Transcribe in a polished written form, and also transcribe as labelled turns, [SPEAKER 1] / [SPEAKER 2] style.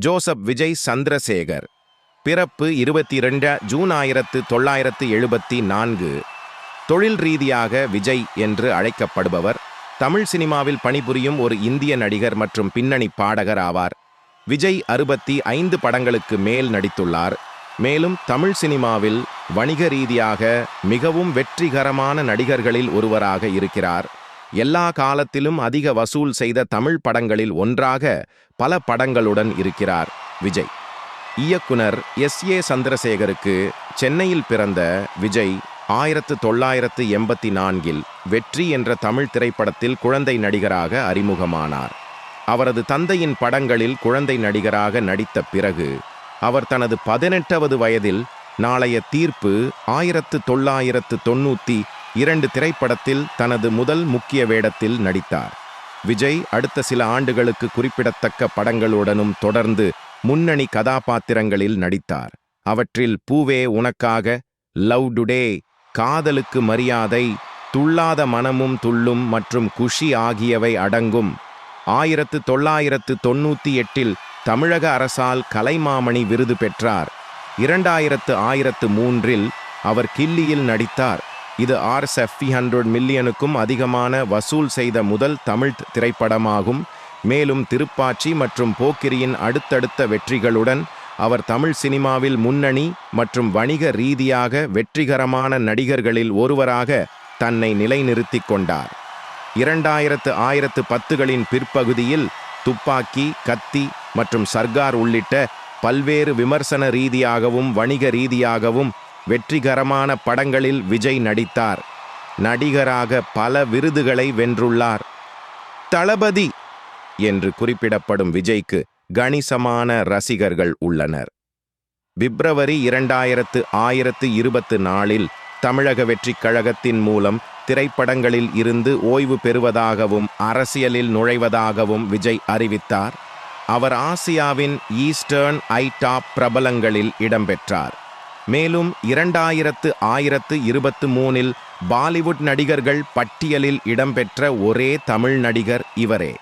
[SPEAKER 1] Joseph Vijay Chandrasekhar. பிறப்பு 22 June 1974. தொழில் ரீதியாக விஜய் என்று அழைக்கப்படுபவர் தமிழ் சினிமாவில் பணிபுரியும் ஒரு இந்திய நடிகர் மற்றும் பின்னணி பாடகர் ஆவார். விஜய் 65 படங்களுக்கு மேல் நடித்துள்ளார். மேலும் தமிழ் சினிமாவில் வணிக ரீதியாக மிகவும் வெற்றிகரமான நடிகர்களில் ஒருவராக இருக்கிறார். எல்லா காலத்திலும் அதிக வசூல் செய்த தமிழ் படங்களில் ஒன்றாக பல படங்களுடன் இருக்கிறார் விஜய். இயக்குனர் S.A. சந்திரசேகருக்கு சென்னையில் பிறந்த விஜய் 1984 வெற்றி என்ற தமிழ் திரைப்படத்தில் குழந்தை நடிகராக அறிமுகமானார். அவரது தந்தையின் படங்களில் குழந்தை நடிகராக நடித்த பிறகு அவர் தனது 18வது வயதில் நாளைய தீர்ப்பு 1992 திரைப்படத்தில் தனது முதல் முக்கிய வேடத்தில் நடித்தார். விஜய் அடுத்த சில ஆண்டுகளுக்கு குறிப்பிடத்தக்க படங்களுடனும் தொடர்ந்து முன்னணி கதாபாத்திரங்களில் நடித்தார். அவற்றில் பூவே உனக்காக, லவ் டுடே, காதலுக்கு மரியாதை, துள்ளாத மனமும் துள்ளும் மற்றும் குஷி ஆகியவை அடங்கும். 1998 தமிழக அரசால் கலைமாமணி விருது பெற்றார். 2003 அவர் கில்லியில் நடித்தார். இது $500 மில்லியனுக்கும் அதிகமான வசூல் செய்த முதல் தமிழ் திரைப்படமாகும். மேலும் திருப்பாச்சி மற்றும் போக்கிரியின் அடுத்தடுத்த வெற்றிகளுடன் அவர் தமிழ் சினிமாவில் முன்னணி மற்றும் வணிக ரீதியாக வெற்றிகரமான நடிகர்களில் ஒருவராக தன்னை நிலைநிறுத்திக் கொண்டார். 2010களின் பிற்பகுதியில் துப்பாக்கி, கத்தி மற்றும் சர்கார் உள்ளிட்ட பல்வேறு விமர்சன ரீதியாகவும் வணிக ரீதியாகவும் வெற்றிகரமான படங்களில் விஜய் நடித்தார். நடிகராக பல விருதுகளை வென்றுள்ளார். தளபதி என்று குறிப்பிடப்படும் விஜய்க்கு கணிசமான ரசிகர்கள் உள்ளனர். பிப்ரவரி 2024 தமிழக வெற்றிக் கழகத்தின் மூலம் திரைப்படங்களில் இருந்து ஓய்வு பெறுவதாகவும் அரசியலில் நுழைவதாகவும் விஜய் அறிவித்தார். அவர் ஆசியாவின் ஈஸ்டர்ன் ஐடாப் பிரபலங்களில் இடம்பெற்றார். மேலும் 2023 பாலிவுட் நடிகர்கள் பட்டியலில் இடம்பெற்ற ஒரே தமிழ் நடிகர் இவரே.